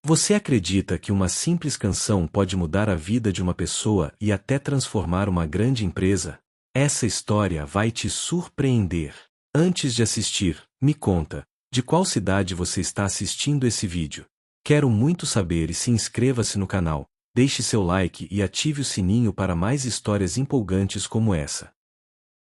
Você acredita que uma simples canção pode mudar a vida de uma pessoa e até transformar uma grande empresa? Essa história vai te surpreender. Antes de assistir, me conta, de qual cidade você está assistindo esse vídeo? Quero muito saber e se inscreva-se no canal, deixe seu like e ative o sininho para mais histórias empolgantes como essa.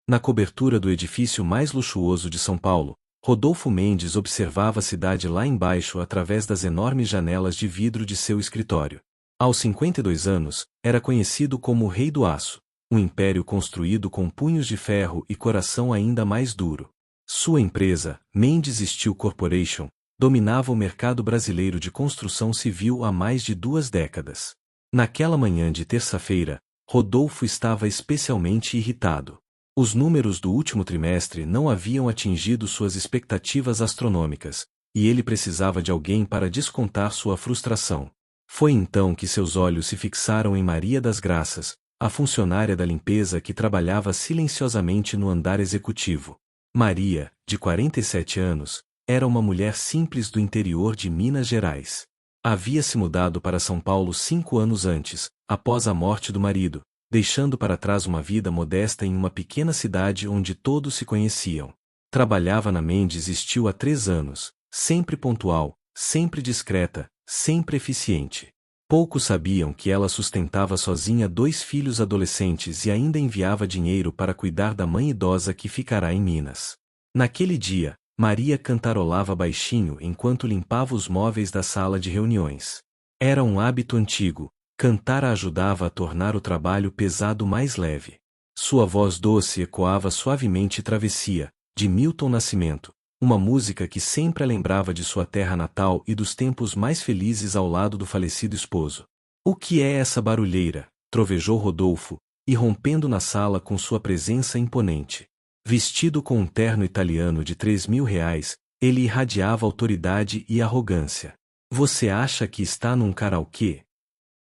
Na cobertura do edifício mais luxuoso de São Paulo, Rodolfo Mendes observava a cidade lá embaixo através das enormes janelas de vidro de seu escritório. Aos 52 anos, era conhecido como o Rei do Aço, um império construído com punhos de ferro e coração ainda mais duro. Sua empresa, Mendes Steel Corporation, dominava o mercado brasileiro de construção civil há mais de 2 décadas. Naquela manhã de terça-feira, Rodolfo estava especialmente irritado. Os números do último trimestre não haviam atingido suas expectativas astronômicas, e ele precisava de alguém para descontar sua frustração. Foi então que seus olhos se fixaram em Maria das Graças, a funcionária da limpeza que trabalhava silenciosamente no andar executivo. Maria, de 47 anos, era uma mulher simples do interior de Minas Gerais. Havia se mudado para São Paulo 5 anos antes, após a morte do marido, deixando para trás uma vida modesta em uma pequena cidade onde todos se conheciam. Trabalhava na Mendes Steel há 3 anos, sempre pontual, sempre discreta, sempre eficiente. Poucos sabiam que ela sustentava sozinha 2 filhos adolescentes e ainda enviava dinheiro para cuidar da mãe idosa que ficará em Minas. Naquele dia, Maria cantarolava baixinho enquanto limpava os móveis da sala de reuniões. Era um hábito antigo. Cantar a ajudava a tornar o trabalho pesado mais leve. Sua voz doce ecoava suavemente Travessia, de Milton Nascimento, uma música que sempre a lembrava de sua terra natal e dos tempos mais felizes ao lado do falecido esposo. O que é essa barulheira? Trovejou Rodolfo, irrompendo na sala com sua presença imponente. Vestido com um terno italiano de R$ 3.000, ele irradiava autoridade e arrogância. Você acha que está num karaokê?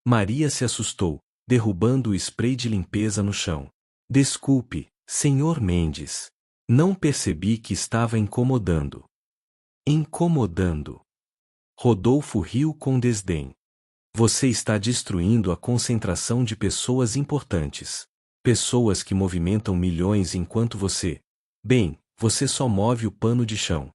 Maria se assustou, derrubando o spray de limpeza no chão. Desculpe, Sr. Mendes. Não percebi que estava incomodando. Incomodando. Rodolfo riu com desdém. Você está destruindo a concentração de pessoas importantes. Pessoas que movimentam milhões enquanto você... Bem, você só move o pano de chão.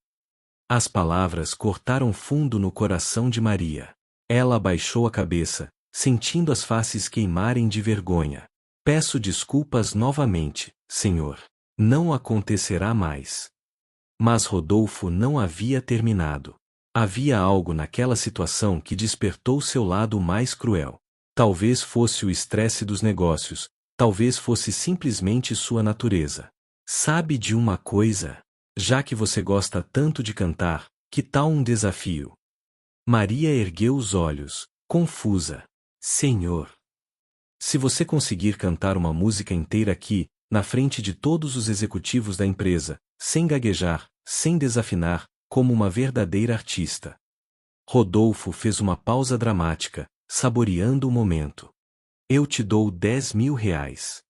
As palavras cortaram fundo no coração de Maria. Ela abaixou a cabeça, sentindo as faces queimarem de vergonha. Peço desculpas novamente, senhor. Não acontecerá mais. Mas Rodolfo não havia terminado. Havia algo naquela situação que despertou seu lado mais cruel. Talvez fosse o estresse dos negócios, talvez fosse simplesmente sua natureza. Sabe de uma coisa? Já que você gosta tanto de cantar, que tal um desafio? Maria ergueu os olhos, confusa. Senhor, se você conseguir cantar uma música inteira aqui, na frente de todos os executivos da empresa, sem gaguejar, sem desafinar, como uma verdadeira artista. Rodolfo fez uma pausa dramática, saboreando o momento. Eu te dou R$ 10.000.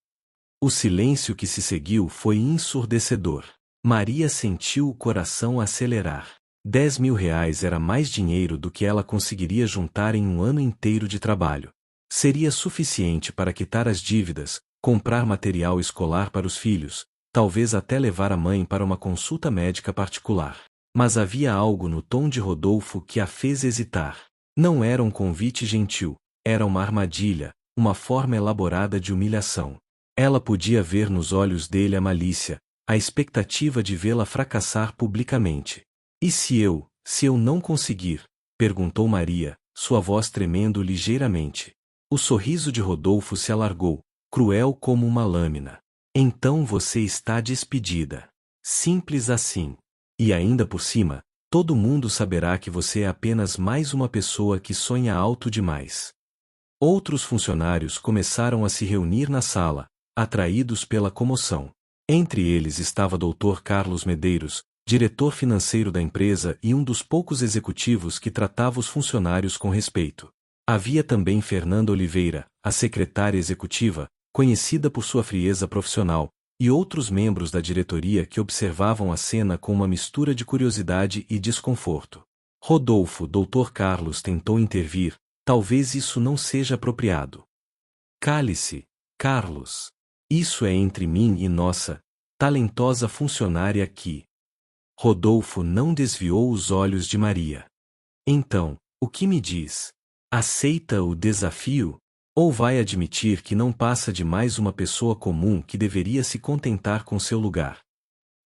O silêncio que se seguiu foi ensurdecedor. Maria sentiu o coração acelerar. R$ 10.000 era mais dinheiro do que ela conseguiria juntar em um ano inteiro de trabalho. Seria suficiente para quitar as dívidas, comprar material escolar para os filhos, talvez até levar a mãe para uma consulta médica particular. Mas havia algo no tom de Rodolfo que a fez hesitar. Não era um convite gentil, era uma armadilha, uma forma elaborada de humilhação. Ela podia ver nos olhos dele a malícia, a expectativa de vê-la fracassar publicamente. E se eu não conseguir? Perguntou Maria, sua voz tremendo ligeiramente. O sorriso de Rodolfo se alargou, cruel como uma lâmina. Então você está despedida. Simples assim. E ainda por cima, todo mundo saberá que você é apenas mais uma pessoa que sonha alto demais. Outros funcionários começaram a se reunir na sala, atraídos pela comoção. Entre eles estava Dr. Carlos Medeiros, diretor financeiro da empresa e um dos poucos executivos que tratava os funcionários com respeito. Havia também Fernanda Oliveira, a secretária executiva, conhecida por sua frieza profissional, e outros membros da diretoria que observavam a cena com uma mistura de curiosidade e desconforto. Rodolfo, Dr. Carlos tentou intervir, talvez isso não seja apropriado. Cale-se, Carlos. Isso é entre mim e nossa talentosa funcionária aqui. Rodolfo não desviou os olhos de Maria. Então, o que me diz? Aceita o desafio? Ou vai admitir que não passa de mais uma pessoa comum que deveria se contentar com seu lugar?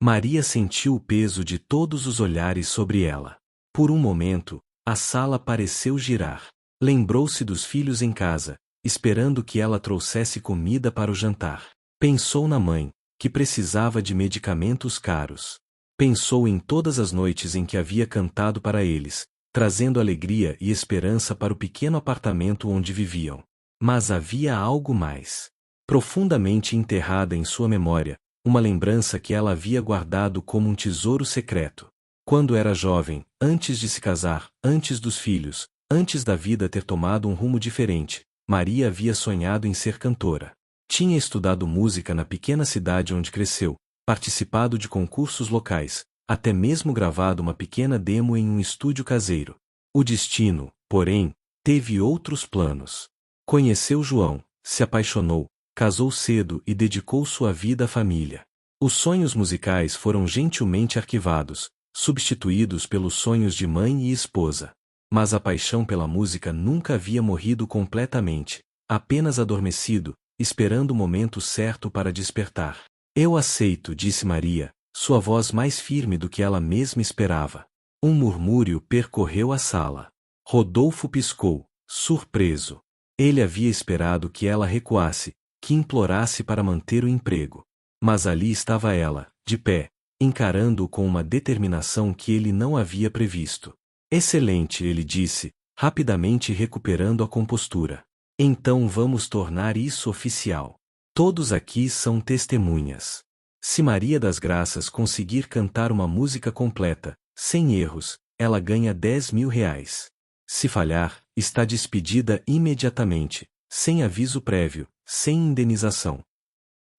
Maria sentiu o peso de todos os olhares sobre ela. Por um momento, a sala pareceu girar. Lembrou-se dos filhos em casa, esperando que ela trouxesse comida para o jantar. Pensou na mãe, que precisava de medicamentos caros. Pensou em todas as noites em que havia cantado para eles, trazendo alegria e esperança para o pequeno apartamento onde viviam. Mas havia algo mais. Profundamente enterrada em sua memória, uma lembrança que ela havia guardado como um tesouro secreto. Quando era jovem, antes de se casar, antes dos filhos, antes da vida ter tomado um rumo diferente, Maria havia sonhado em ser cantora. Tinha estudado música na pequena cidade onde cresceu, participado de concursos locais, até mesmo gravado uma pequena demo em um estúdio caseiro. O destino, porém, teve outros planos. Conheceu João, se apaixonou, casou cedo e dedicou sua vida à família. Os sonhos musicais foram gentilmente arquivados, substituídos pelos sonhos de mãe e esposa. Mas a paixão pela música nunca havia morrido completamente, apenas adormecido, esperando o momento certo para despertar. Eu aceito, disse Maria, sua voz mais firme do que ela mesma esperava. Um murmúrio percorreu a sala. Rodolfo piscou, surpreso. Ele havia esperado que ela recuasse, que implorasse para manter o emprego. Mas ali estava ela, de pé, encarando-o com uma determinação que ele não havia previsto. Excelente, ele disse, rapidamente recuperando a compostura. Então vamos tornar isso oficial. Todos aqui são testemunhas. Se Maria das Graças conseguir cantar uma música completa, sem erros, ela ganha 10.000 reais. Se falhar, está despedida imediatamente, sem aviso prévio, sem indenização.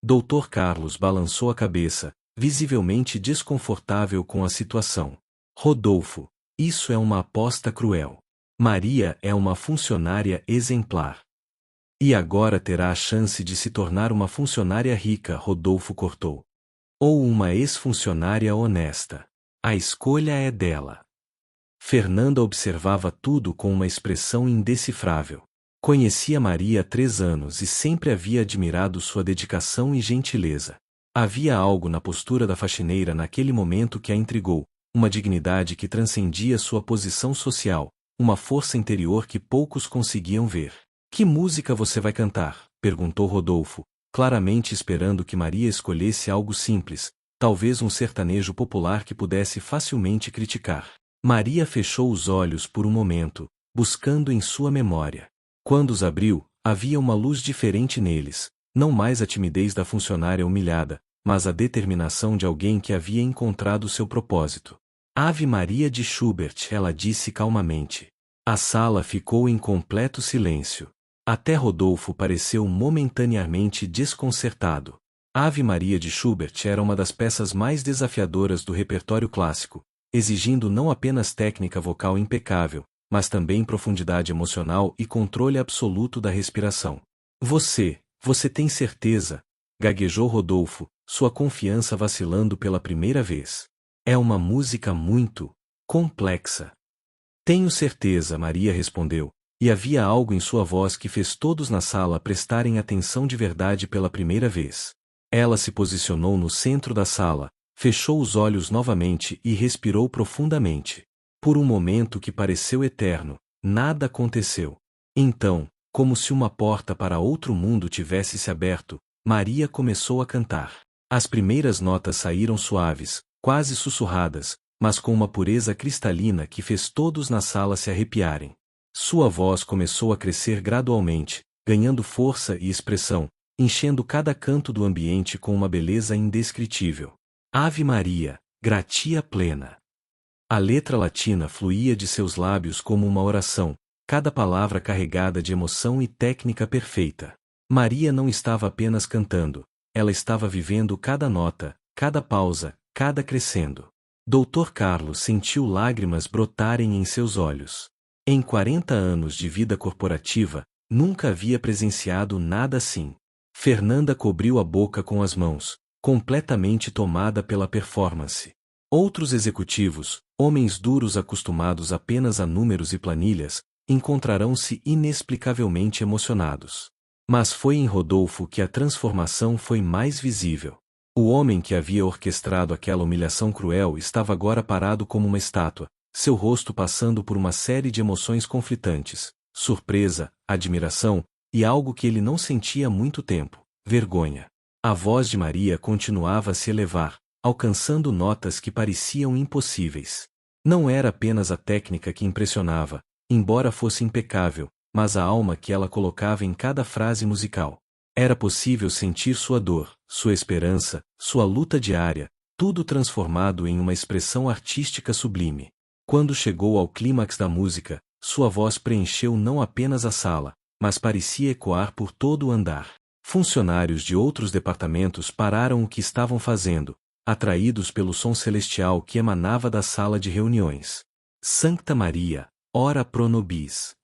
Dr. Carlos balançou a cabeça, visivelmente desconfortável com a situação. Rodolfo, isso é uma aposta cruel. Maria é uma funcionária exemplar. E agora terá a chance de se tornar uma funcionária rica, Rodolfo cortou. Ou uma ex-funcionária honesta. A escolha é dela. Fernanda observava tudo com uma expressão indecifrável. Conhecia Maria há 3 anos e sempre havia admirado sua dedicação e gentileza. Havia algo na postura da faxineira naquele momento que a intrigou, uma dignidade que transcendia sua posição social, uma força interior que poucos conseguiam ver. Que música você vai cantar? Perguntou Rodolfo, claramente esperando que Maria escolhesse algo simples, talvez um sertanejo popular que pudesse facilmente criticar. Maria fechou os olhos por um momento, buscando em sua memória. Quando os abriu, havia uma luz diferente neles, não mais a timidez da funcionária humilhada, mas a determinação de alguém que havia encontrado seu propósito. Ave Maria de Schubert, ela disse calmamente. A sala ficou em completo silêncio. Até Rodolfo pareceu momentaneamente desconcertado. Ave Maria de Schubert era uma das peças mais desafiadoras do repertório clássico, exigindo não apenas técnica vocal impecável, mas também profundidade emocional e controle absoluto da respiração. Você tem certeza? Gaguejou Rodolfo, sua confiança vacilando pela primeira vez. É uma música muito complexa. Tenho certeza, Maria respondeu, e havia algo em sua voz que fez todos na sala prestarem atenção de verdade pela primeira vez. Ela se posicionou no centro da sala, fechou os olhos novamente e respirou profundamente. Por um momento que pareceu eterno, nada aconteceu. Então, como se uma porta para outro mundo tivesse se aberto, Maria começou a cantar. As primeiras notas saíram suaves, quase sussurradas, mas com uma pureza cristalina que fez todos na sala se arrepiarem. Sua voz começou a crescer gradualmente, ganhando força e expressão, enchendo cada canto do ambiente com uma beleza indescritível. Ave Maria, gratia plena. A letra latina fluía de seus lábios como uma oração, cada palavra carregada de emoção e técnica perfeita. Maria não estava apenas cantando, ela estava vivendo cada nota, cada pausa, cada crescendo. Dr. Carlos sentiu lágrimas brotarem em seus olhos. Em 40 anos de vida corporativa, nunca havia presenciado nada assim. Fernanda cobriu a boca com as mãos, completamente tomada pela performance. Outros executivos, homens duros acostumados apenas a números e planilhas, encontrarão-se inexplicavelmente emocionados. Mas foi em Rodolfo que a transformação foi mais visível. O homem que havia orquestrado aquela humilhação cruel estava agora parado como uma estátua, seu rosto passando por uma série de emoções conflitantes, surpresa, admiração, e algo que ele não sentia há muito tempo, vergonha. A voz de Maria continuava a se elevar, alcançando notas que pareciam impossíveis. Não era apenas a técnica que impressionava, embora fosse impecável, mas a alma que ela colocava em cada frase musical. Era possível sentir sua dor, sua esperança, sua luta diária, tudo transformado em uma expressão artística sublime. Quando chegou ao clímax da música, sua voz preencheu não apenas a sala, mas parecia ecoar por todo o andar. Funcionários de outros departamentos pararam o que estavam fazendo, atraídos pelo som celestial que emanava da sala de reuniões. Sancta Maria, ora pro nobis.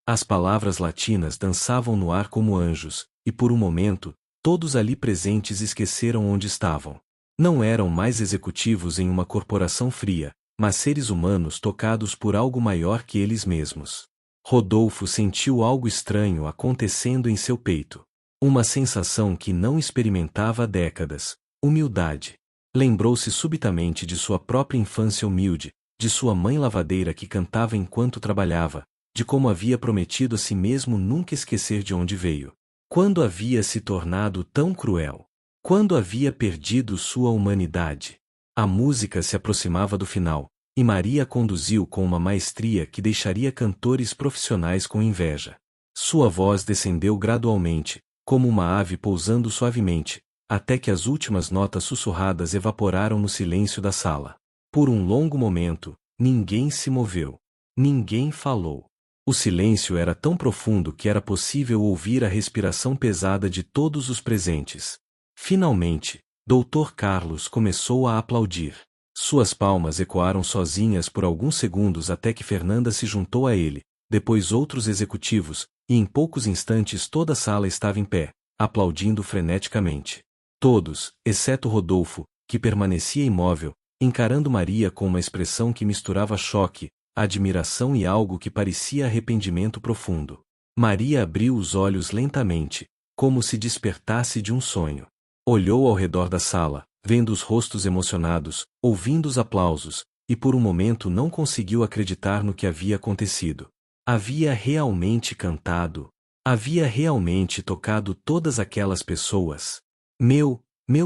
As palavras latinas dançavam no ar como anjos, e por um momento, todos ali presentes esqueceram onde estavam. Não eram mais executivos em uma corporação fria, mas seres humanos tocados por algo maior que eles mesmos. Rodolfo sentiu algo estranho acontecendo em seu peito. Uma sensação que não experimentava há décadas: humildade. Lembrou-se subitamente de sua própria infância humilde, de sua mãe lavadeira que cantava enquanto trabalhava, de como havia prometido a si mesmo nunca esquecer de onde veio. Quando havia se tornado tão cruel? Quando havia perdido sua humanidade? A música se aproximava do final, e Maria conduziu com uma maestria que deixaria cantores profissionais com inveja. Sua voz descendeu gradualmente, como uma ave pousando suavemente, até que as últimas notas sussurradas evaporaram no silêncio da sala. Por um longo momento, ninguém se moveu. Ninguém falou. O silêncio era tão profundo que era possível ouvir a respiração pesada de todos os presentes. Finalmente, Dr. Carlos começou a aplaudir. Suas palmas ecoaram sozinhas por alguns segundos até que Fernanda se juntou a ele, depois outros executivos, e em poucos instantes toda a sala estava em pé, aplaudindo freneticamente. Todos, exceto Rodolfo, que permanecia imóvel, encarando Maria com uma expressão que misturava choque, admiração e algo que parecia arrependimento profundo. Maria abriu os olhos lentamente, como se despertasse de um sonho. Olhou ao redor da sala, vendo os rostos emocionados, ouvindo os aplausos, e por um momento não conseguiu acreditar no que havia acontecido. Havia realmente cantado. Havia realmente tocado todas aquelas pessoas. Meu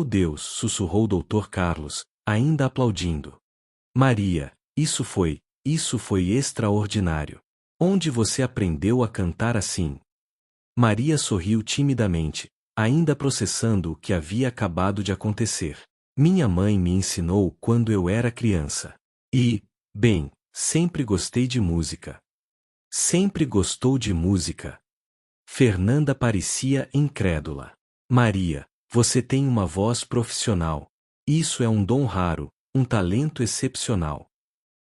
Deus, sussurrou Dr. Carlos, ainda aplaudindo. Maria, isso foi extraordinário. Onde você aprendeu a cantar assim? Maria sorriu timidamente, ainda processando o que havia acabado de acontecer. Minha mãe me ensinou quando eu era criança. E, bem, sempre gostei de música. Sempre gostou de música. Fernanda parecia incrédula. Maria, você tem uma voz profissional. Isso é um dom raro, um talento excepcional.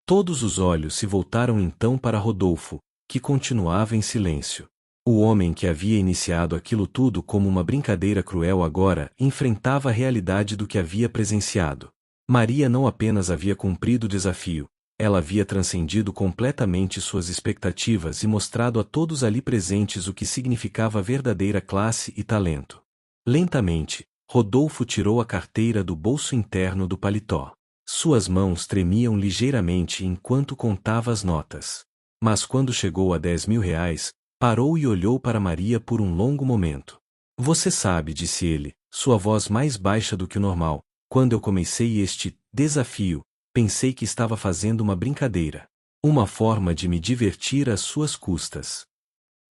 Todos os olhos se voltaram então para Rodolfo, que continuava em silêncio. O homem que havia iniciado aquilo tudo como uma brincadeira cruel agora enfrentava a realidade do que havia presenciado. Maria não apenas havia cumprido o desafio, ela havia transcendido completamente suas expectativas e mostrado a todos ali presentes o que significava verdadeira classe e talento. Lentamente, Rodolfo tirou a carteira do bolso interno do paletó. Suas mãos tremiam ligeiramente enquanto contava as notas. Mas quando chegou a 10.000 reais, parou e olhou para Maria por um longo momento. Você sabe, disse ele, sua voz mais baixa do que o normal, quando eu comecei este desafio, pensei que estava fazendo uma brincadeira. Uma forma de me divertir às suas custas.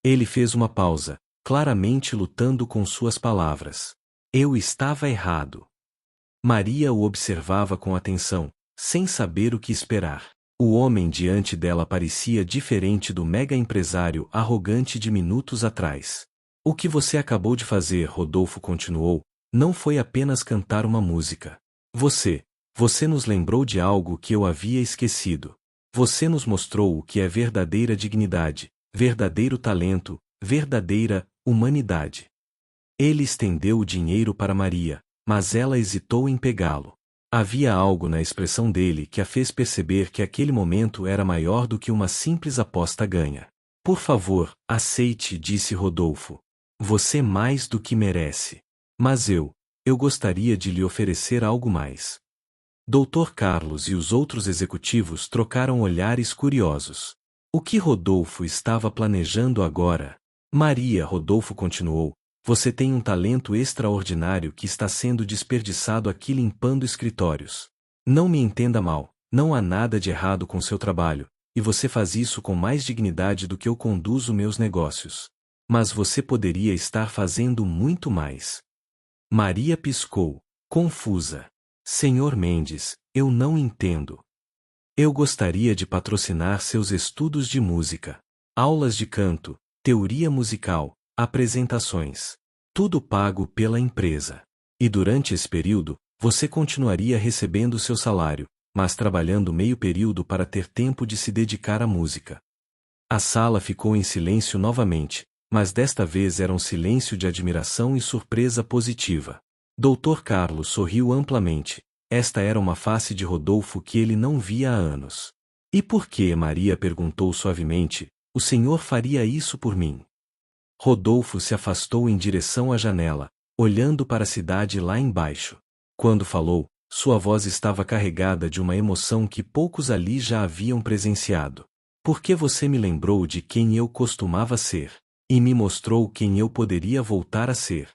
Ele fez uma pausa, claramente lutando com suas palavras. Eu estava errado. Maria o observava com atenção, sem saber o que esperar. O homem diante dela parecia diferente do mega empresário arrogante de minutos atrás. O que você acabou de fazer, Rodolfo continuou, não foi apenas cantar uma música. Você Você nos lembrou de algo que eu havia esquecido. Você nos mostrou o que é verdadeira dignidade, verdadeiro talento, verdadeira humanidade. Ele estendeu o dinheiro para Maria, mas ela hesitou em pegá-lo. Havia algo na expressão dele que a fez perceber que aquele momento era maior do que uma simples aposta ganha. Por favor, aceite, disse Rodolfo. Você mais do que merece. Mas eu gostaria de lhe oferecer algo mais. Dr. Carlos e os outros executivos trocaram olhares curiosos. O que Rodolfo estava planejando agora? Maria, Rodolfo continuou, você tem um talento extraordinário que está sendo desperdiçado aqui limpando escritórios. Não me entenda mal, não há nada de errado com seu trabalho, e você faz isso com mais dignidade do que eu conduzo meus negócios. Mas você poderia estar fazendo muito mais. Maria piscou, confusa. Senhor Mendes, eu não entendo. Eu gostaria de patrocinar seus estudos de música, aulas de canto, teoria musical, apresentações. Tudo pago pela empresa. E durante esse período, você continuaria recebendo seu salário, mas trabalhando meio período para ter tempo de se dedicar à música. A sala ficou em silêncio novamente, mas desta vez era um silêncio de admiração e surpresa positiva. Dr. Carlos sorriu amplamente. Esta era uma face de Rodolfo que ele não via há anos. E por que, Maria perguntou suavemente, o senhor faria isso por mim? Rodolfo se afastou em direção à janela, olhando para a cidade lá embaixo. Quando falou, sua voz estava carregada de uma emoção que poucos ali já haviam presenciado. Porque você me lembrou de quem eu costumava ser, e me mostrou quem eu poderia voltar a ser.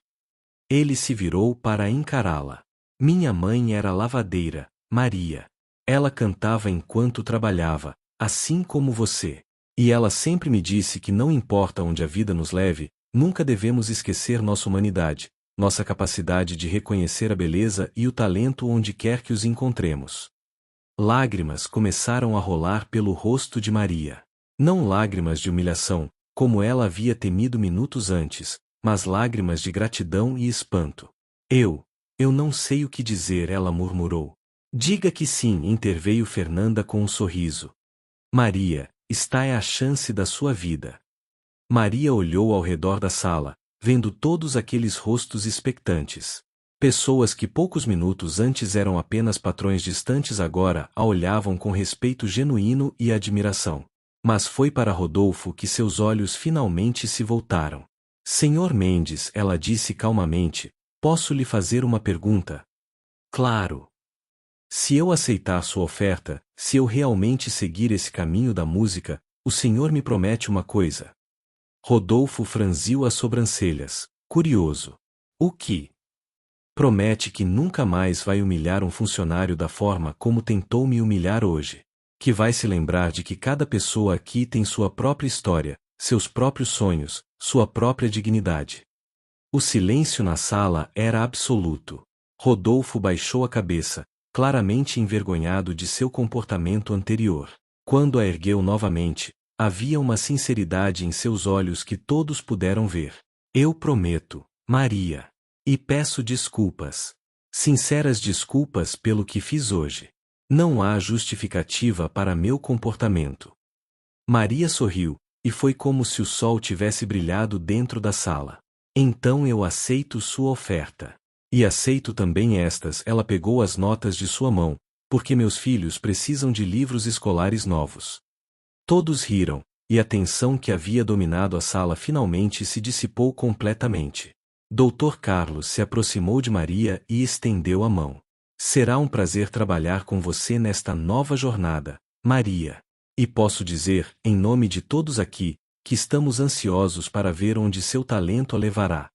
Ele se virou para encará-la. Minha mãe era lavadeira, Maria. Ela cantava enquanto trabalhava, assim como você. E ela sempre me disse que não importa onde a vida nos leve, nunca devemos esquecer nossa humanidade, nossa capacidade de reconhecer a beleza e o talento onde quer que os encontremos. Lágrimas começaram a rolar pelo rosto de Maria. Não lágrimas de humilhação, como ela havia temido minutos antes, mas lágrimas de gratidão e espanto. Eu não sei o que dizer, ela murmurou. Diga que sim, interveio Fernanda com um sorriso. Maria, esta é a chance da sua vida. Maria olhou ao redor da sala, vendo todos aqueles rostos expectantes. Pessoas que poucos minutos antes eram apenas patrões distantes agora a olhavam com respeito genuíno e admiração. Mas foi para Rodolfo que seus olhos finalmente se voltaram. Senhor Mendes, ela disse calmamente, posso lhe fazer uma pergunta? Claro. Se eu aceitar sua oferta, se eu realmente seguir esse caminho da música, o senhor me promete uma coisa. Rodolfo franziu as sobrancelhas, curioso. O que? Promete que nunca mais vai humilhar um funcionário da forma como tentou me humilhar hoje. Que vai se lembrar de que cada pessoa aqui tem sua própria história, seus próprios sonhos, sua própria dignidade. O silêncio na sala era absoluto. Rodolfo baixou a cabeça, claramente envergonhado de seu comportamento anterior. Quando a ergueu novamente, havia uma sinceridade em seus olhos que todos puderam ver. Eu prometo, Maria. E peço desculpas. Sinceras desculpas pelo que fiz hoje. Não há justificativa para meu comportamento. Maria sorriu, e foi como se o sol tivesse brilhado dentro da sala. Então eu aceito sua oferta. E aceito também estas. Ela pegou as notas de sua mão, porque meus filhos precisam de livros escolares novos. Todos riram, e a tensão que havia dominado a sala finalmente se dissipou completamente. Dr. Carlos se aproximou de Maria e estendeu a mão. Será um prazer trabalhar com você nesta nova jornada, Maria. E posso dizer, em nome de todos aqui, que estamos ansiosos para ver onde seu talento a levará.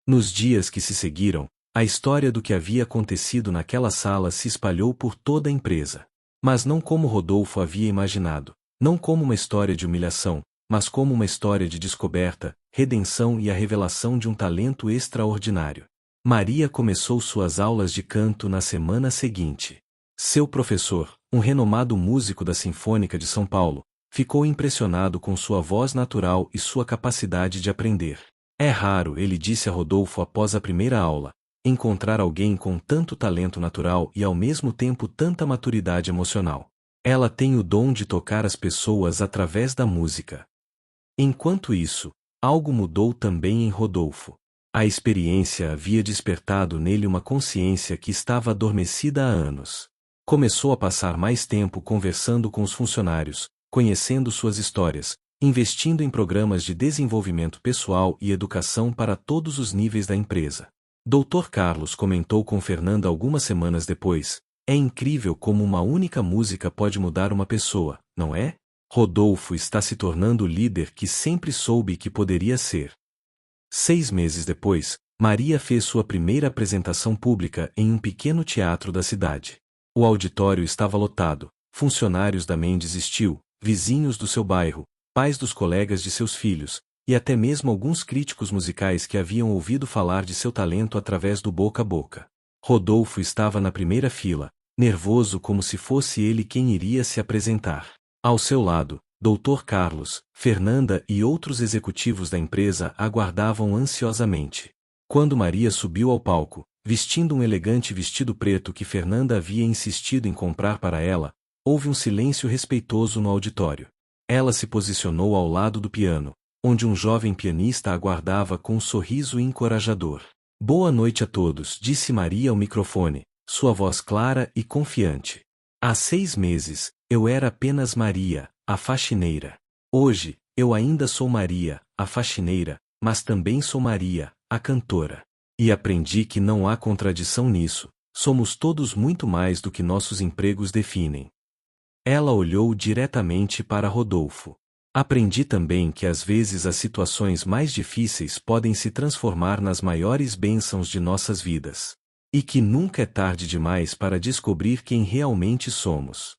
Nos dias que se seguiram, a história do que havia acontecido naquela sala se espalhou por toda a empresa. Mas não como Rodolfo havia imaginado, não como uma história de humilhação, mas como uma história de descoberta, redenção e a revelação de um talento extraordinário. Maria começou suas aulas de canto na semana seguinte. Seu professor, um renomado músico da Sinfônica de São Paulo, ficou impressionado com sua voz natural e sua capacidade de aprender. É raro, ele disse a Rodolfo após a primeira aula, encontrar alguém com tanto talento natural e ao mesmo tempo tanta maturidade emocional. Ela tem o dom de tocar as pessoas através da música. Enquanto isso, algo mudou também em Rodolfo. A experiência havia despertado nele uma consciência que estava adormecida há anos. Começou a passar mais tempo conversando com os funcionários, conhecendo suas histórias, investindo em programas de desenvolvimento pessoal e educação para todos os níveis da empresa. Dr. Carlos comentou com Fernanda algumas semanas depois: "É incrível como uma única música pode mudar uma pessoa, não é? Rodolfo está se tornando o líder que sempre soube que poderia ser." 6 meses depois, Maria fez sua primeira apresentação pública em um pequeno teatro da cidade. O auditório estava lotado, funcionários da Mendes Steel, vizinhos do seu bairro, pais dos colegas de seus filhos, e até mesmo alguns críticos musicais que haviam ouvido falar de seu talento através do boca a boca. Rodolfo estava na primeira fila, nervoso como se fosse ele quem iria se apresentar. Ao seu lado, Dr. Carlos, Fernanda e outros executivos da empresa aguardavam ansiosamente. Quando Maria subiu ao palco, vestindo um elegante vestido preto que Fernanda havia insistido em comprar para ela, houve um silêncio respeitoso no auditório. Ela se posicionou ao lado do piano, onde um jovem pianista aguardava com um sorriso encorajador. "Boa noite a todos", disse Maria ao microfone, sua voz clara e confiante. "Há 6 meses, eu era apenas Maria, a faxineira. Hoje, eu ainda sou Maria, a faxineira, mas também sou Maria, a cantora. E aprendi que não há contradição nisso, somos todos muito mais do que nossos empregos definem." Ela olhou diretamente para Rodolfo. "Aprendi também que às vezes as situações mais difíceis podem se transformar nas maiores bênçãos de nossas vidas. E que nunca é tarde demais para descobrir quem realmente somos."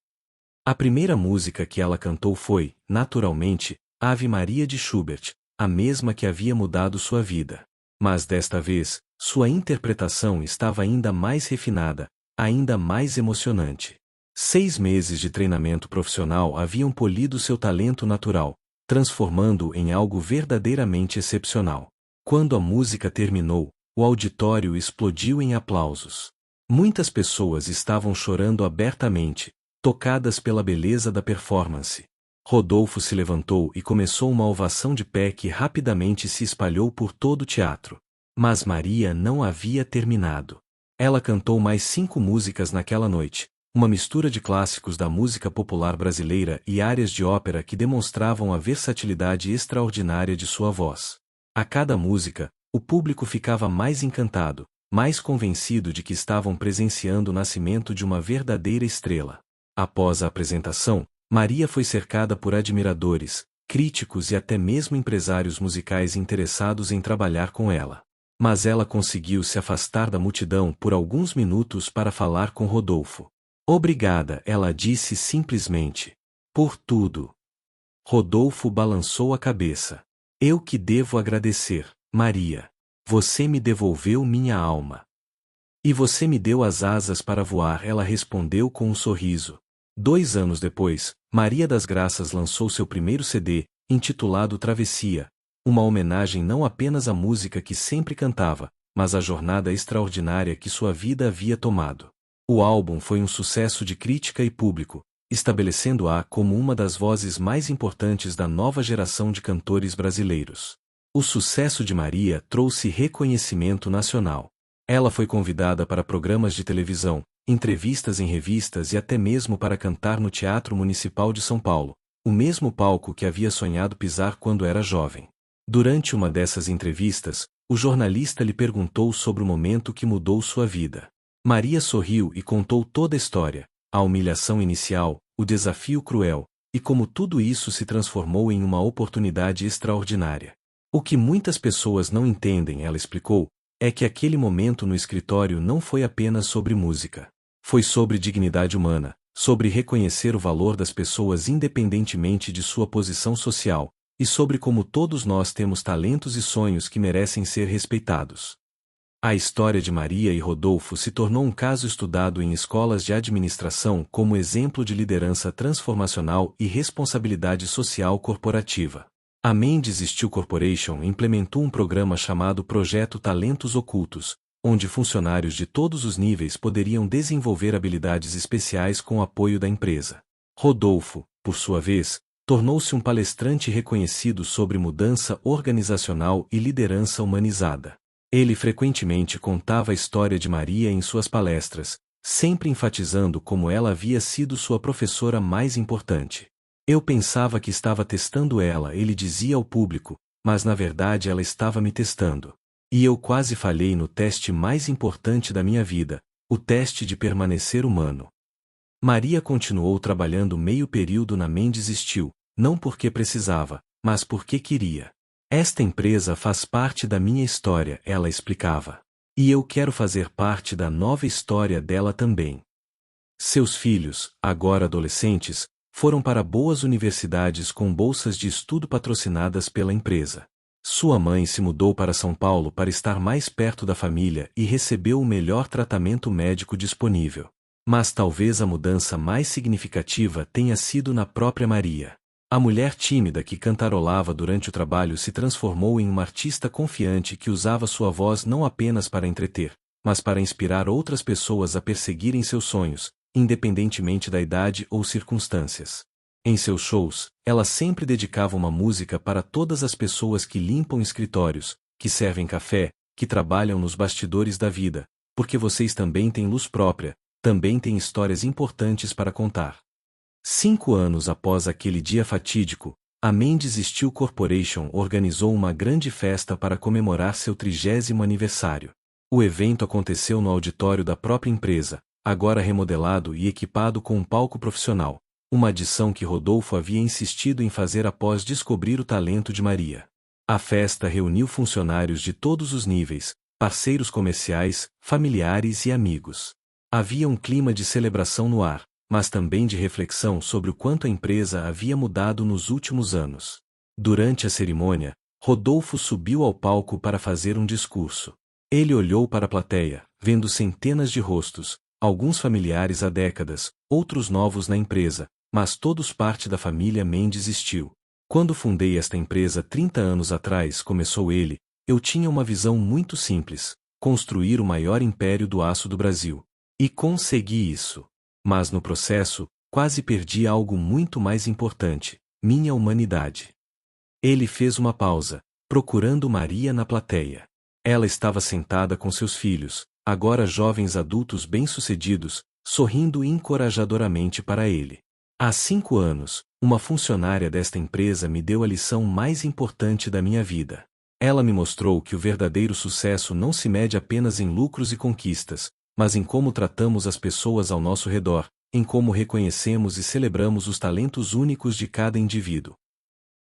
A primeira música que ela cantou foi, naturalmente, Ave Maria de Schubert, a mesma que havia mudado sua vida. Mas desta vez, sua interpretação estava ainda mais refinada, ainda mais emocionante. 6 meses de treinamento profissional haviam polido seu talento natural, transformando-o em algo verdadeiramente excepcional. Quando a música terminou, o auditório explodiu em aplausos. Muitas pessoas estavam chorando abertamente, tocadas pela beleza da performance. Rodolfo se levantou e começou uma ovação de pé que rapidamente se espalhou por todo o teatro. Mas Maria não havia terminado. Ela cantou mais 5 músicas naquela noite, uma mistura de clássicos da música popular brasileira e áreas de ópera que demonstravam a versatilidade extraordinária de sua voz. A cada música, o público ficava mais encantado, mais convencido de que estavam presenciando o nascimento de uma verdadeira estrela. Após a apresentação, Maria foi cercada por admiradores, críticos e até mesmo empresários musicais interessados em trabalhar com ela. Mas ela conseguiu se afastar da multidão por alguns minutos para falar com Rodolfo. "Obrigada", ela disse simplesmente. "Por tudo." Rodolfo balançou a cabeça. "Eu que devo agradecer, Maria. Você me devolveu minha alma. E você me deu as asas para voar", ela respondeu com um sorriso. 2 anos depois, Maria das Graças lançou seu primeiro CD, intitulado Travessia, uma homenagem não apenas à música que sempre cantava, mas à jornada extraordinária que sua vida havia tomado. O álbum foi um sucesso de crítica e público, estabelecendo-a como uma das vozes mais importantes da nova geração de cantores brasileiros. O sucesso de Maria trouxe reconhecimento nacional. Ela foi convidada para programas de televisão, entrevistas em revistas e até mesmo para cantar no Teatro Municipal de São Paulo, o mesmo palco que havia sonhado pisar quando era jovem. Durante uma dessas entrevistas, o jornalista lhe perguntou sobre o momento que mudou sua vida. Maria sorriu e contou toda a história, a humilhação inicial, o desafio cruel, e como tudo isso se transformou em uma oportunidade extraordinária. "O que muitas pessoas não entendem", ela explicou, "é que aquele momento no escritório não foi apenas sobre música. Foi sobre dignidade humana, sobre reconhecer o valor das pessoas independentemente de sua posição social, e sobre como todos nós temos talentos e sonhos que merecem ser respeitados." A história de Maria e Rodolfo se tornou um caso estudado em escolas de administração como exemplo de liderança transformacional e responsabilidade social corporativa. A Mendes Steel Corporation implementou um programa chamado Projeto Talentos Ocultos, onde funcionários de todos os níveis poderiam desenvolver habilidades especiais com o apoio da empresa. Rodolfo, por sua vez, tornou-se um palestrante reconhecido sobre mudança organizacional e liderança humanizada. Ele frequentemente contava a história de Maria em suas palestras, sempre enfatizando como ela havia sido sua professora mais importante. Eu pensava que estava testando ela, ele dizia ao público, mas na verdade ela estava me testando. E eu quase falhei no teste mais importante da minha vida, o teste de permanecer humano. Maria continuou trabalhando meio período na Mendes Steel, não porque precisava, mas porque queria. Esta empresa faz parte da minha história, ela explicava. E eu quero fazer parte da nova história dela também. Seus filhos, agora adolescentes, foram para boas universidades com bolsas de estudo patrocinadas pela empresa. Sua mãe se mudou para São Paulo para estar mais perto da família e recebeu o melhor tratamento médico disponível. Mas talvez a mudança mais significativa tenha sido na própria Maria. A mulher tímida que cantarolava durante o trabalho se transformou em uma artista confiante que usava sua voz não apenas para entreter, mas para inspirar outras pessoas a perseguirem seus sonhos, independentemente da idade ou circunstâncias. Em seus shows, ela sempre dedicava uma música para todas as pessoas que limpam escritórios, que servem café, que trabalham nos bastidores da vida, porque vocês também têm luz própria, também têm histórias importantes para contar. 5 anos após aquele dia fatídico, a Mendes Steel Corporation organizou uma grande festa para comemorar seu 30º aniversário. O evento aconteceu no auditório da própria empresa, agora remodelado e equipado com um palco profissional, uma adição que Rodolfo havia insistido em fazer após descobrir o talento de Maria. A festa reuniu funcionários de todos os níveis, parceiros comerciais, familiares e amigos. Havia um clima de celebração no ar, mas também de reflexão sobre o quanto a empresa havia mudado nos últimos anos. Durante a cerimônia, Rodolfo subiu ao palco para fazer um discurso. Ele olhou para a plateia, vendo centenas de rostos, alguns familiares há décadas, outros novos na empresa, mas todos parte da família Mendes Steel. Quando fundei esta empresa 30 anos atrás, começou ele, eu tinha uma visão muito simples: construir o maior império do aço do Brasil. E consegui isso. Mas no processo, quase perdi algo muito mais importante: minha humanidade. Ele fez uma pausa, procurando Maria na plateia. Ela estava sentada com seus filhos, agora jovens adultos bem-sucedidos, sorrindo encorajadoramente para ele. Há 5 anos, uma funcionária desta empresa me deu a lição mais importante da minha vida. Ela me mostrou que o verdadeiro sucesso não se mede apenas em lucros e conquistas, mas em como tratamos as pessoas ao nosso redor, em como reconhecemos e celebramos os talentos únicos de cada indivíduo.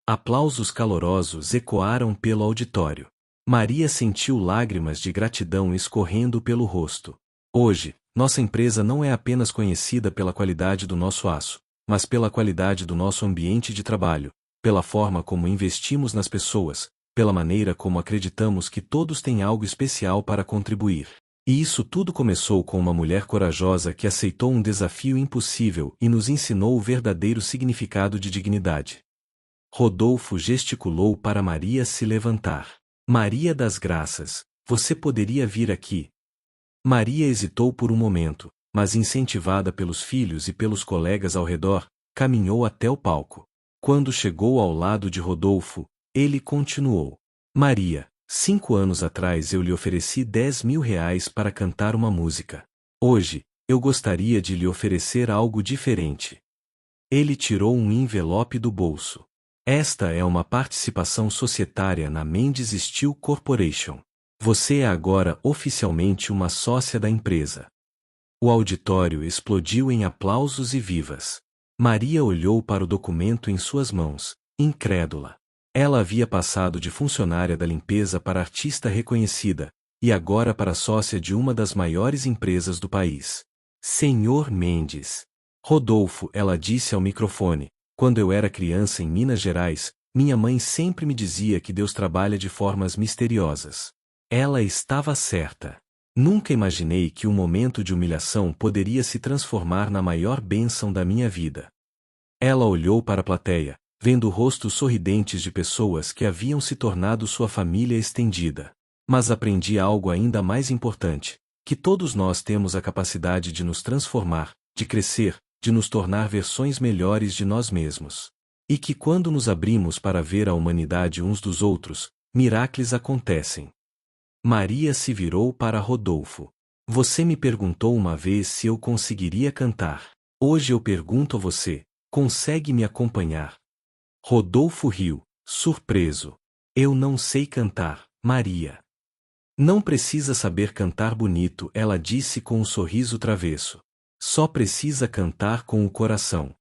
Aplausos calorosos ecoaram pelo auditório. Maria sentiu lágrimas de gratidão escorrendo pelo rosto. Hoje, nossa empresa não é apenas conhecida pela qualidade do nosso aço, mas pela qualidade do nosso ambiente de trabalho, pela forma como investimos nas pessoas, pela maneira como acreditamos que todos têm algo especial para contribuir. E isso tudo começou com uma mulher corajosa que aceitou um desafio impossível e nos ensinou o verdadeiro significado de dignidade. Rodolfo gesticulou para Maria se levantar. Maria das Graças, você poderia vir aqui? Maria hesitou por um momento, mas incentivada pelos filhos e pelos colegas ao redor, caminhou até o palco. Quando chegou ao lado de Rodolfo, ele continuou: Maria, 5 anos atrás eu lhe ofereci R$ 10.000 para cantar uma música. Hoje, eu gostaria de lhe oferecer algo diferente. Ele tirou um envelope do bolso. Esta é uma participação societária na Mendes Steel Corporation. Você é agora oficialmente uma sócia da empresa. O auditório explodiu em aplausos e vivas. Maria olhou para o documento em suas mãos, incrédula. Ela havia passado de funcionária da limpeza para artista reconhecida, e agora para sócia de uma das maiores empresas do país. Senhor Mendes. Rodolfo, ela disse ao microfone, quando eu era criança em Minas Gerais, minha mãe sempre me dizia que Deus trabalha de formas misteriosas. Ela estava certa. Nunca imaginei que um momento de humilhação poderia se transformar na maior bênção da minha vida. Ela olhou para a plateia, vendo rostos sorridentes de pessoas que haviam se tornado sua família estendida. Mas aprendi algo ainda mais importante, que todos nós temos a capacidade de nos transformar, de crescer, de nos tornar versões melhores de nós mesmos. E que quando nos abrimos para ver a humanidade uns dos outros, milagres acontecem. Maria se virou para Rodolfo. Você me perguntou uma vez se eu conseguiria cantar. Hoje eu pergunto a você, consegue me acompanhar? Rodolfo riu, surpreso. Eu não sei cantar, Maria. Não precisa saber cantar bonito, ela disse com um sorriso travesso. Só precisa cantar com o coração.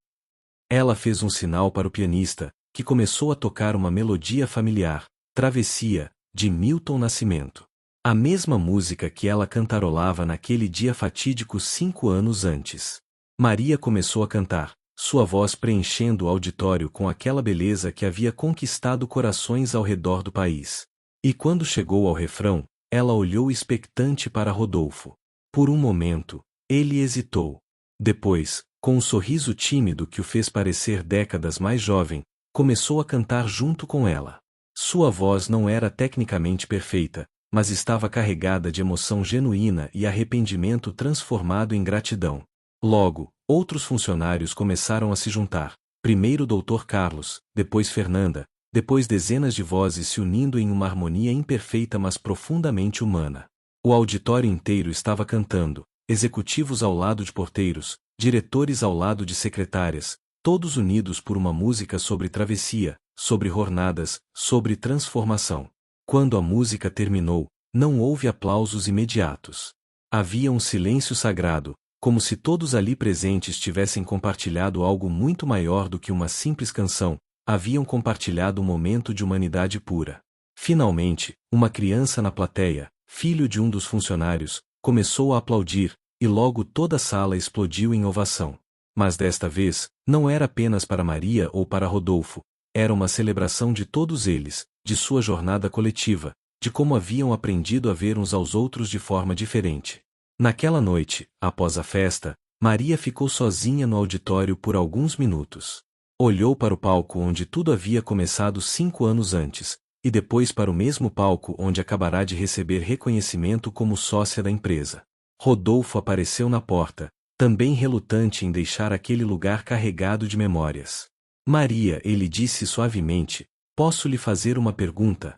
Ela fez um sinal para o pianista, que começou a tocar uma melodia familiar, Travessia, de Milton Nascimento. A mesma música que ela cantarolava naquele dia fatídico 5 anos antes. Maria começou a cantar, sua voz preenchendo o auditório com aquela beleza que havia conquistado corações ao redor do país. E quando chegou ao refrão, ela olhou expectante para Rodolfo. Por um momento, ele hesitou. Depois, com um sorriso tímido que o fez parecer décadas mais jovem, começou a cantar junto com ela. Sua voz não era tecnicamente perfeita, mas estava carregada de emoção genuína e arrependimento transformado em gratidão. Logo, outros funcionários começaram a se juntar, primeiro o Dr. Carlos, depois Fernanda, depois dezenas de vozes se unindo em uma harmonia imperfeita mas profundamente humana. O auditório inteiro estava cantando, executivos ao lado de porteiros, diretores ao lado de secretárias, todos unidos por uma música sobre travessia, sobre jornadas, sobre transformação. Quando a música terminou, não houve aplausos imediatos. Havia um silêncio sagrado, como se todos ali presentes tivessem compartilhado algo muito maior do que uma simples canção, haviam compartilhado um momento de humanidade pura. Finalmente, uma criança na plateia, filho de um dos funcionários, começou a aplaudir, e logo toda a sala explodiu em ovação. Mas desta vez, não era apenas para Maria ou para Rodolfo, era uma celebração de todos eles, de sua jornada coletiva, de como haviam aprendido a ver uns aos outros de forma diferente. Naquela noite, após a festa, Maria ficou sozinha no auditório por alguns minutos. Olhou para o palco onde tudo havia começado 5 anos antes, e depois para o mesmo palco onde acabará de receber reconhecimento como sócia da empresa. Rodolfo apareceu na porta, também relutante em deixar aquele lugar carregado de memórias. Maria, ele disse suavemente, posso lhe fazer uma pergunta?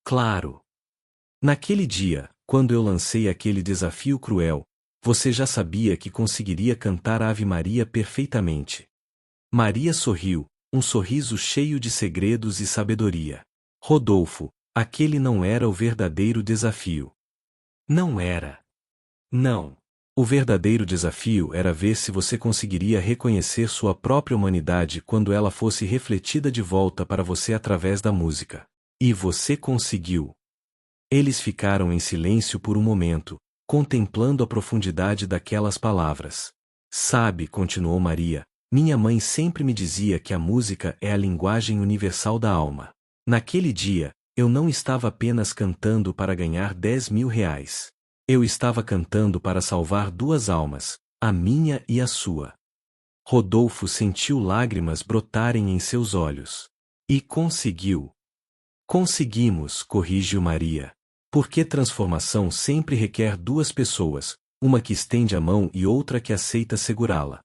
Claro. Naquele dia, quando eu lancei aquele desafio cruel, você já sabia que conseguiria cantar Ave Maria perfeitamente. Maria sorriu, um sorriso cheio de segredos e sabedoria. Rodolfo, aquele não era o verdadeiro desafio. Não era. Não. O verdadeiro desafio era ver se você conseguiria reconhecer sua própria humanidade quando ela fosse refletida de volta para você através da música. E você conseguiu. Eles ficaram em silêncio por um momento, contemplando a profundidade daquelas palavras. Sabe, continuou Maria, minha mãe sempre me dizia que a música é a linguagem universal da alma. Naquele dia, eu não estava apenas cantando para ganhar 10.000 reais. Eu estava cantando para salvar 2 almas, a minha e a sua. Rodolfo sentiu lágrimas brotarem em seus olhos. E conseguiu. Conseguimos, corrigiu Maria. Porque transformação sempre requer 2 pessoas, uma que estende a mão e outra que aceita segurá-la.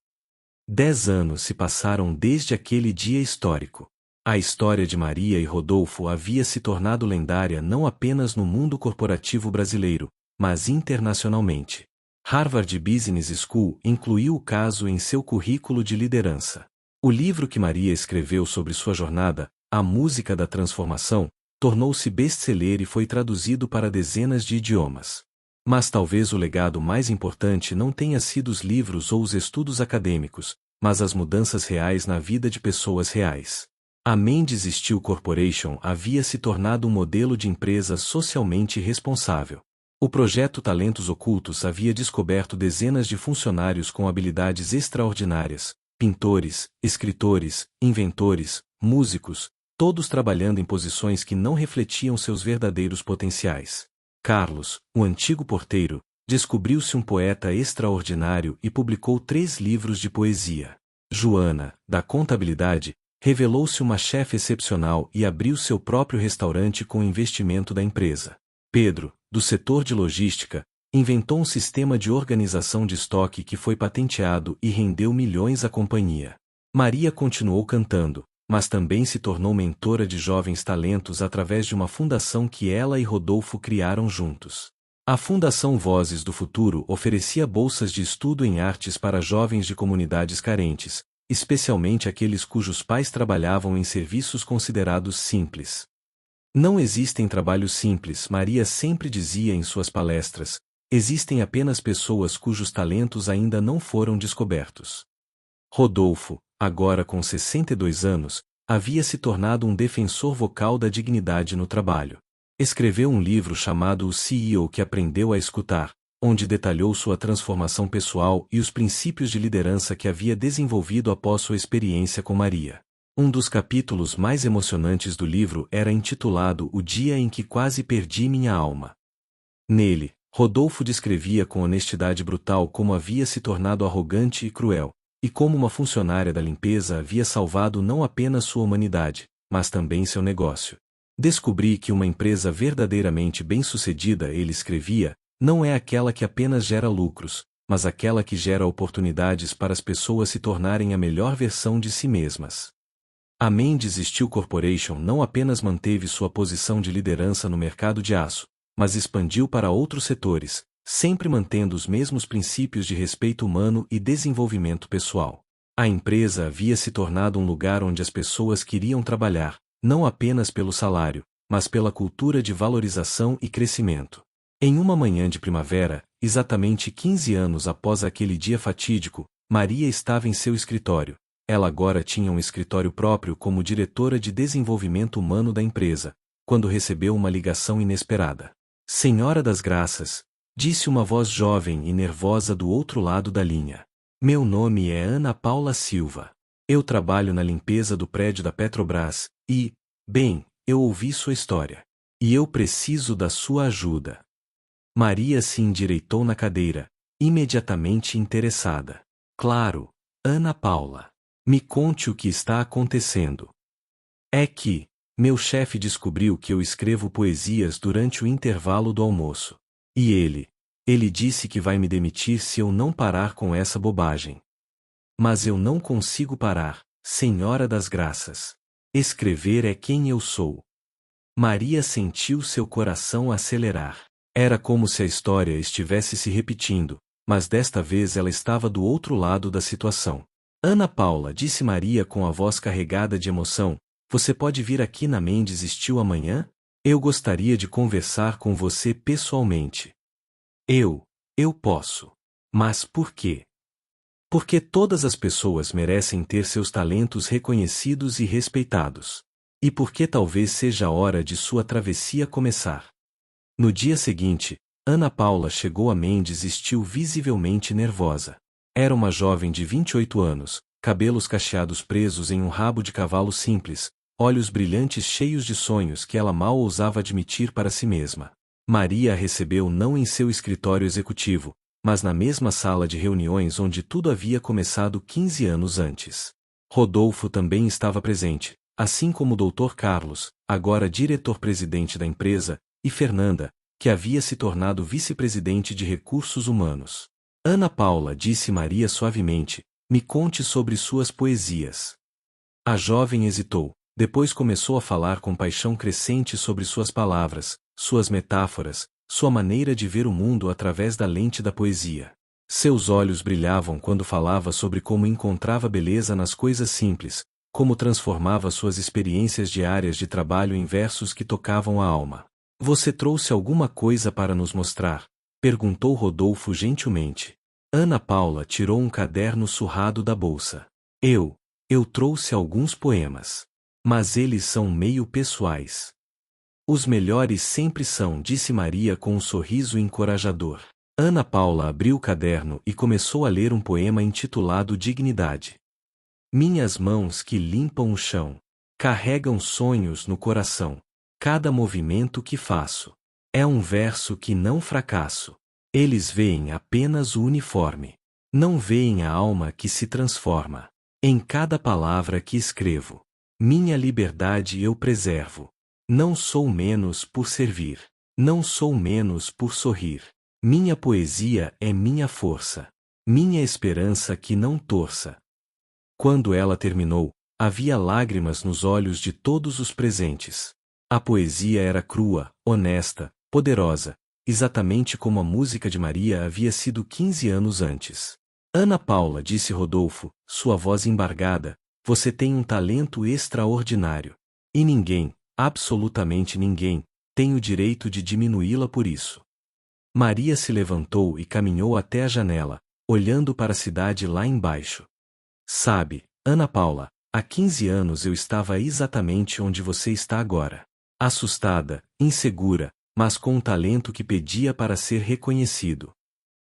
10 anos se passaram desde aquele dia histórico. A história de Maria e Rodolfo havia se tornado lendária não apenas no mundo corporativo brasileiro, mas internacionalmente. Harvard Business School incluiu o caso em seu currículo de liderança. O livro que Maria escreveu sobre sua jornada, A Música da Transformação, tornou-se best-seller e foi traduzido para dezenas de idiomas. Mas talvez o legado mais importante não tenha sido os livros ou os estudos acadêmicos, mas as mudanças reais na vida de pessoas reais. A Mendes Steel Corporation havia se tornado um modelo de empresa socialmente responsável. O projeto Talentos Ocultos havia descoberto dezenas de funcionários com habilidades extraordinárias, pintores, escritores, inventores, músicos, todos trabalhando em posições que não refletiam seus verdadeiros potenciais. Carlos, o antigo porteiro, descobriu-se um poeta extraordinário e publicou 3 livros de poesia. Joana, da contabilidade, revelou-se uma chefe excepcional e abriu seu próprio restaurante com o investimento da empresa. Pedro, do setor de logística, inventou um sistema de organização de estoque que foi patenteado e rendeu milhões à companhia. Maria continuou cantando, mas também se tornou mentora de jovens talentos através de uma fundação que ela e Rodolfo criaram juntos. A Fundação Vozes do Futuro oferecia bolsas de estudo em artes para jovens de comunidades carentes, especialmente aqueles cujos pais trabalhavam em serviços considerados simples. Não existem trabalhos simples, Maria sempre dizia em suas palestras, existem apenas pessoas cujos talentos ainda não foram descobertos. Rodolfo, agora com 62 anos, havia se tornado um defensor vocal da dignidade no trabalho. Escreveu um livro chamado O CEO que aprendeu a escutar, onde detalhou sua transformação pessoal e os princípios de liderança que havia desenvolvido após sua experiência com Maria. Um dos capítulos mais emocionantes do livro era intitulado O Dia em que Quase Perdi Minha Alma. Nele, Rodolfo descrevia com honestidade brutal como havia se tornado arrogante e cruel, e como uma funcionária da limpeza havia salvado não apenas sua humanidade, mas também seu negócio. Descobri que uma empresa verdadeiramente bem-sucedida, ele escrevia, não é aquela que apenas gera lucros, mas aquela que gera oportunidades para as pessoas se tornarem a melhor versão de si mesmas. A Mendes Steel Corporation não apenas manteve sua posição de liderança no mercado de aço, mas expandiu para outros setores, sempre mantendo os mesmos princípios de respeito humano e desenvolvimento pessoal. A empresa havia se tornado um lugar onde as pessoas queriam trabalhar, não apenas pelo salário, mas pela cultura de valorização e crescimento. Em uma manhã de primavera, exatamente 15 anos após aquele dia fatídico, Maria estava em seu escritório. Ela agora tinha um escritório próprio como diretora de desenvolvimento humano da empresa, quando recebeu uma ligação inesperada. Senhora das Graças, disse uma voz jovem e nervosa do outro lado da linha. Meu nome é Ana Paula Silva. Eu trabalho na limpeza do prédio da Petrobras e, bem, eu ouvi sua história. E eu preciso da sua ajuda. Maria se endireitou na cadeira, imediatamente interessada. Claro, Ana Paula. Me conte o que está acontecendo. É que, meu chefe descobriu que eu escrevo poesias durante o intervalo do almoço. E ele disse que vai me demitir se eu não parar com essa bobagem. Mas eu não consigo parar, Senhora das Graças. Escrever é quem eu sou. Maria sentiu seu coração acelerar. Era como se a história estivesse se repetindo, mas desta vez ela estava do outro lado da situação. Ana Paula, disse Maria com a voz carregada de emoção, você pode vir aqui na Mendes Steel amanhã? Eu gostaria de conversar com você pessoalmente. Eu posso. Mas por quê? Porque todas as pessoas merecem ter seus talentos reconhecidos e respeitados. E porque talvez seja a hora de sua travessia começar. No dia seguinte, Ana Paula chegou a Mendes Steel visivelmente nervosa. Era uma jovem de 28 anos, cabelos cacheados presos em um rabo de cavalo simples, olhos brilhantes cheios de sonhos que ela mal ousava admitir para si mesma. Maria a recebeu não em seu escritório executivo, mas na mesma sala de reuniões onde tudo havia começado 15 anos antes. Rodolfo também estava presente, assim como o Dr. Carlos, agora diretor-presidente da empresa, e Fernanda, que havia se tornado vice-presidente de recursos humanos. Ana Paula, disse Maria suavemente, me conte sobre suas poesias. A jovem hesitou, depois começou a falar com paixão crescente sobre suas palavras, suas metáforas, sua maneira de ver o mundo através da lente da poesia. Seus olhos brilhavam quando falava sobre como encontrava beleza nas coisas simples, como transformava suas experiências diárias de trabalho em versos que tocavam a alma. Você trouxe alguma coisa para nos mostrar? Perguntou Rodolfo gentilmente. Ana Paula tirou um caderno surrado da bolsa. Eu trouxe alguns poemas. Mas eles são meio pessoais. Os melhores sempre são, disse Maria com um sorriso encorajador. Ana Paula abriu o caderno e começou a ler um poema intitulado Dignidade. Minhas mãos que limpam o chão, carregam sonhos no coração. Cada movimento que faço é um verso que não fracasso. Eles veem apenas o uniforme. Não veem a alma que se transforma. Em cada palavra que escrevo, minha liberdade eu preservo. Não sou menos por servir. Não sou menos por sorrir. Minha poesia é minha força. Minha esperança que não torça. Quando ela terminou, havia lágrimas nos olhos de todos os presentes. A poesia era crua, honesta, poderosa, exatamente como a música de Maria havia sido 15 anos antes. Ana Paula, disse Rodolfo, sua voz embargada, você tem um talento extraordinário. E ninguém, absolutamente ninguém, tem o direito de diminuí-la por isso. Maria se levantou e caminhou até a janela, olhando para a cidade lá embaixo. Sabe, Ana Paula, há 15 anos eu estava exatamente onde você está agora. Assustada, insegura, mas com um talento que pedia para ser reconhecido.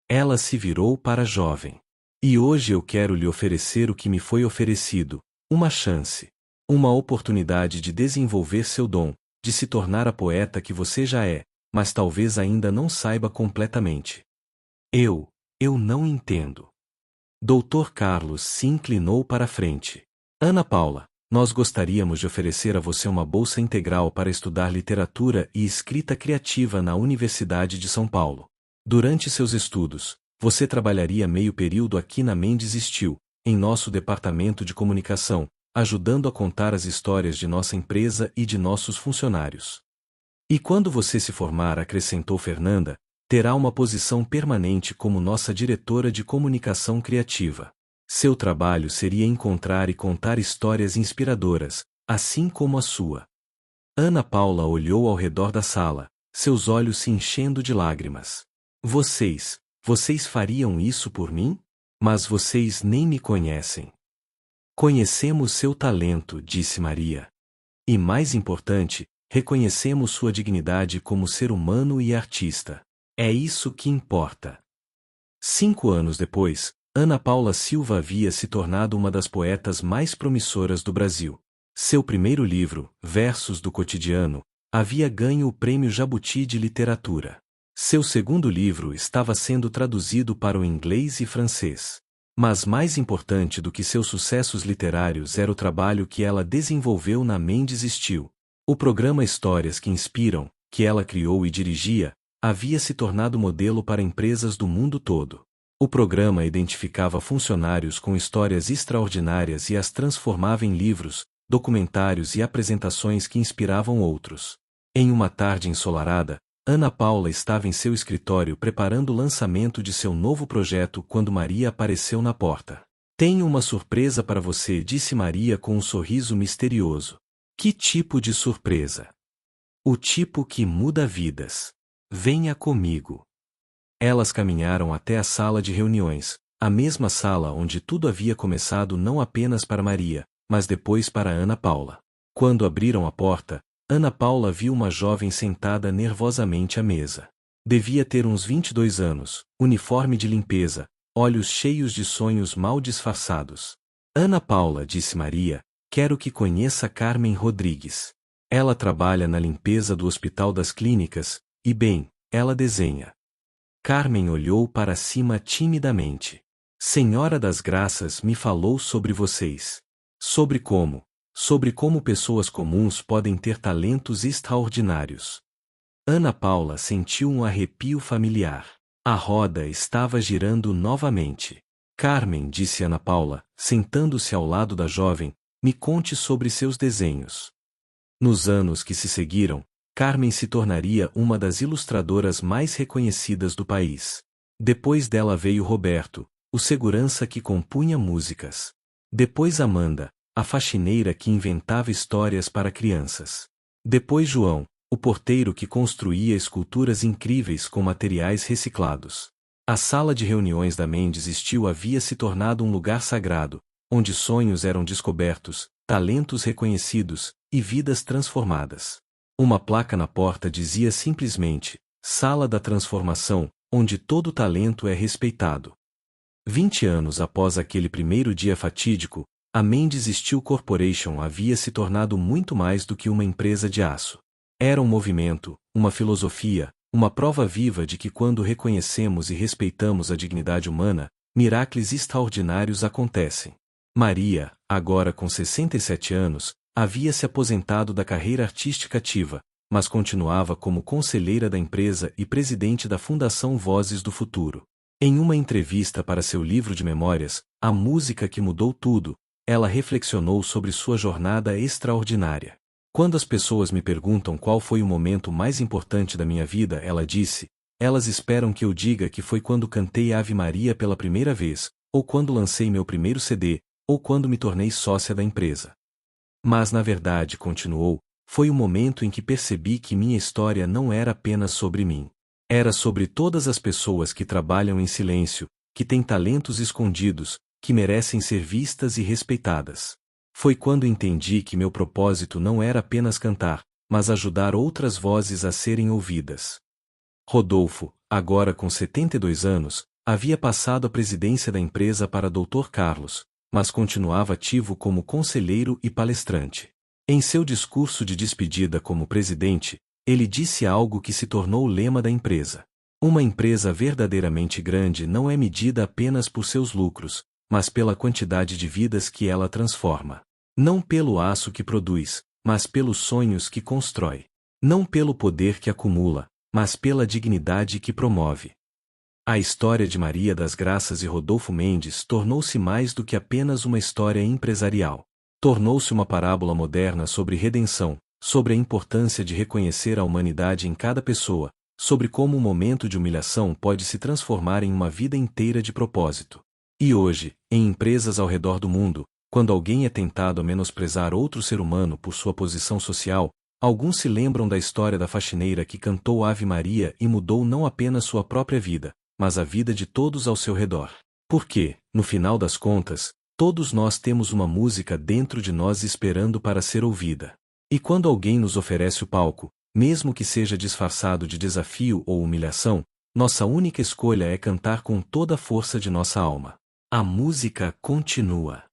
Ela se virou para a jovem. E hoje eu quero lhe oferecer o que me foi oferecido, uma chance. Uma oportunidade de desenvolver seu dom, de se tornar a poeta que você já é, mas talvez ainda não saiba completamente. Eu não entendo. Dr. Carlos se inclinou para a frente. Ana Paula, nós gostaríamos de oferecer a você uma bolsa integral para estudar literatura e escrita criativa na Universidade de São Paulo. Durante seus estudos, você trabalharia meio período aqui na Mendes Steel, em nosso departamento de comunicação, ajudando a contar as histórias de nossa empresa e de nossos funcionários. E quando você se formar, acrescentou Fernanda, terá uma posição permanente como nossa diretora de comunicação criativa. Seu trabalho seria encontrar e contar histórias inspiradoras, assim como a sua. Ana Paula olhou ao redor da sala, seus olhos se enchendo de lágrimas. Vocês fariam isso por mim? Mas vocês nem me conhecem. Conhecemos seu talento, disse Maria. E mais importante, reconhecemos sua dignidade como ser humano e artista. É isso que importa. 5 anos depois, Ana Paula Silva havia se tornado uma das poetas mais promissoras do Brasil. Seu primeiro livro, Versos do Cotidiano, havia ganho o Prêmio Jabuti de Literatura. Seu segundo livro estava sendo traduzido para o inglês e francês. Mas mais importante do que seus sucessos literários era o trabalho que ela desenvolveu na Mendes Steel. O programa Histórias que Inspiram, que ela criou e dirigia, havia se tornado modelo para empresas do mundo todo. O programa identificava funcionários com histórias extraordinárias e as transformava em livros, documentários e apresentações que inspiravam outros. Em uma tarde ensolarada, Ana Paula estava em seu escritório preparando o lançamento de seu novo projeto quando Maria apareceu na porta. Tenho uma surpresa para você, disse Maria com um sorriso misterioso. Que tipo de surpresa? O tipo que muda vidas. Venha comigo. Elas caminharam até a sala de reuniões, a mesma sala onde tudo havia começado não apenas para Maria, mas depois para Ana Paula. Quando abriram a porta, Ana Paula viu uma jovem sentada nervosamente à mesa. Devia ter uns 22 anos, uniforme de limpeza, olhos cheios de sonhos mal disfarçados. Ana Paula, disse Maria, quero que conheça Carmen Rodrigues. Ela trabalha na limpeza do Hospital das Clínicas, e bem, ela desenha. Carmen olhou para cima timidamente. Senhora das Graças me falou sobre vocês. Sobre como pessoas comuns podem ter talentos extraordinários. Ana Paula sentiu um arrepio familiar. A roda estava girando novamente. Carmen, disse Ana Paula, sentando-se ao lado da jovem, me conte sobre seus desenhos. Nos anos que se seguiram, Carmen se tornaria uma das ilustradoras mais reconhecidas do país. Depois dela veio Roberto, o segurança que compunha músicas. Depois Amanda, a faxineira que inventava histórias para crianças. Depois João, o porteiro que construía esculturas incríveis com materiais reciclados. A sala de reuniões da Mendes Steel havia se tornado um lugar sagrado, onde sonhos eram descobertos, talentos reconhecidos, e vidas transformadas. Uma placa na porta dizia simplesmente, Sala da Transformação, onde todo talento é respeitado. 20 anos após aquele primeiro dia fatídico, a Mendes Steel Corporation havia se tornado muito mais do que uma empresa de aço. Era um movimento, uma filosofia, uma prova viva de que quando reconhecemos e respeitamos a dignidade humana, milagres extraordinários acontecem. Maria, agora com 67 anos, havia se aposentado da carreira artística ativa, mas continuava como conselheira da empresa e presidente da Fundação Vozes do Futuro. Em uma entrevista para seu livro de memórias, A Música que Mudou Tudo, ela reflexionou sobre sua jornada extraordinária. Quando as pessoas me perguntam qual foi o momento mais importante da minha vida, ela disse, elas esperam que eu diga que foi quando cantei Ave Maria pela primeira vez, ou quando lancei meu primeiro CD, ou quando me tornei sócia da empresa. Mas na verdade, continuou, foi o momento em que percebi que minha história não era apenas sobre mim. Era sobre todas as pessoas que trabalham em silêncio, que têm talentos escondidos, que merecem ser vistas e respeitadas. Foi quando entendi que meu propósito não era apenas cantar, mas ajudar outras vozes a serem ouvidas. Rodolfo, agora com 72 anos, havia passado a presidência da empresa para Dr. Carlos, mas continuava ativo como conselheiro e palestrante. Em seu discurso de despedida como presidente, ele disse algo que se tornou o lema da empresa. Uma empresa verdadeiramente grande não é medida apenas por seus lucros, mas pela quantidade de vidas que ela transforma. Não pelo aço que produz, mas pelos sonhos que constrói. Não pelo poder que acumula, mas pela dignidade que promove. A história de Maria das Graças e Rodolfo Mendes tornou-se mais do que apenas uma história empresarial. Tornou-se uma parábola moderna sobre redenção, sobre a importância de reconhecer a humanidade em cada pessoa, sobre como um momento de humilhação pode se transformar em uma vida inteira de propósito. E hoje, em empresas ao redor do mundo, quando alguém é tentado a menosprezar outro ser humano por sua posição social, alguns se lembram da história da faxineira que cantou Ave Maria e mudou não apenas sua própria vida, mas a vida de todos ao seu redor. Porque, no final das contas, todos nós temos uma música dentro de nós esperando para ser ouvida. E quando alguém nos oferece o palco, mesmo que seja disfarçado de desafio ou humilhação, nossa única escolha é cantar com toda a força de nossa alma. A música continua.